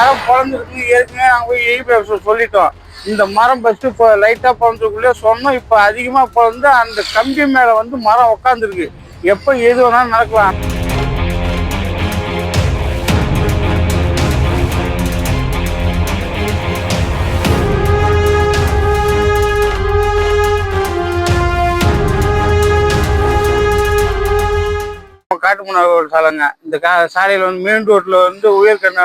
மரம் பொழந்துருக்கு. ஏற்கனவே நாங்கள் போய் EB ஆஃபீஸர் சொல்லிட்டோம். இந்த மரம் ஃபஸ்ட்டு இப்போ லைட்டாக பொழந்துக்குள்ளே சொன்னோம். இப்போ அதிகமாக பொழந்து அந்த கம்பி மேலே வந்து மரம் உட்காந்துருக்கு. எப்போ எது வேணாலும் நடக்கலாம். காட்டுமன்னார் சாலைங்க. இந்த சாலையில் வந்து மெயின் ரோட்டில் வந்து உயர்கண்ண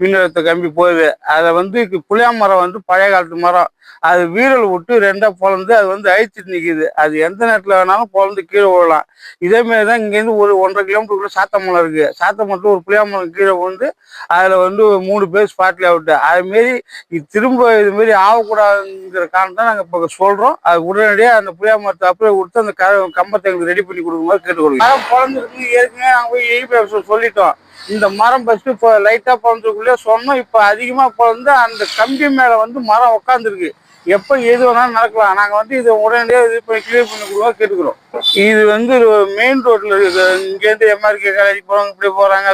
மின்னழுத்த கம்பி போகுது. அதை வந்து புளியா மரம் வந்து பழைய காலத்து மரம். அது வீரல் விட்டு ரெண்டாக பொழந்து அது வந்து அழிச்சிட்டு நிற்கிது. அது எந்த நேரத்தில் வேணாலும் பொழந்து கீழே விழலாம். இதேமாரி தான் இங்கேருந்து ஒரு 1.5 கிலோமீட்டருக்குள்ள சாத்தமரம் இருக்குது. சாத்தமரத்தில் ஒரு புளியா மரம் கீழே விழுந்து அதில் வந்து 3 பேர் ஸ்பாட்லேயே அவுட்டு. அதுமாரி திரும்ப இதுமாரி ஆகக்கூடாதுங்கிற காரணம் தான் நாங்கள் இப்போ சொல்கிறோம். அது உடனடியாக அந்த புளியா மரத்தை அப்படியே கொடுத்து அந்த கம்பத்தை எங்களுக்கு ரெடி பண்ணி கொடுக்கும்போது கேட்டுக்கொள்ளுங்க. மரம் பொழந்துருக்கு. ஏற்கனவே நாங்கள் போய் EB ஆஃபீஸர் சொல்லிட்டோம். இந்த மரம் ஃபஸ்ட்டு இப்போ லைட்டாக பொழந்துக்குள்ளே சொன்னோம். இப்போ அதிகமாக பொழந்து அந்த கம்பி மேலே வந்து மரம் உட்காந்துருக்கு. எப்போ எது வேணாலும் நடக்கலாம். நாங்கள் வந்து இதை உடனடியாக இது பண்ணி கிளியர் பண்ணி கொடுக்க கேட்டுக்கிறோம். இது வந்து மெயின் ரோட்டில் இருக்குது. இங்கேருந்து MRK காலேஜ் போகிறவங்க இப்படி போகிறாங்க.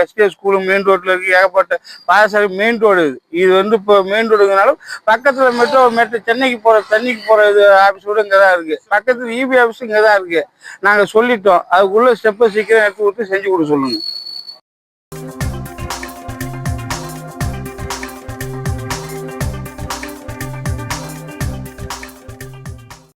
STS ஸ்கூலு மெயின் ரோட்டில் இருக்குது. ஏகப்பட்ட பாதசாலை மெயின் ரோடு இது. இது வந்து இப்போ மெயின் ரோடுங்கனாலும் பக்கத்தில் மெட்ரோ சென்னைக்கு போகிற தண்ணிக்கு போகிற இது ஆஃபீஸ் கூட இங்கே தான் இருக்குது. பக்கத்தில் EB ஆஃபீஸ் இங்கே தான் இருக்குது. நாங்கள் சொல்லிட்டோம். அதுக்குள்ளே ஸ்டெப்பை சீக்கிரம் எடுத்து கொடுத்து செஞ்சு கொடுக்க சொல்லுங்கள்.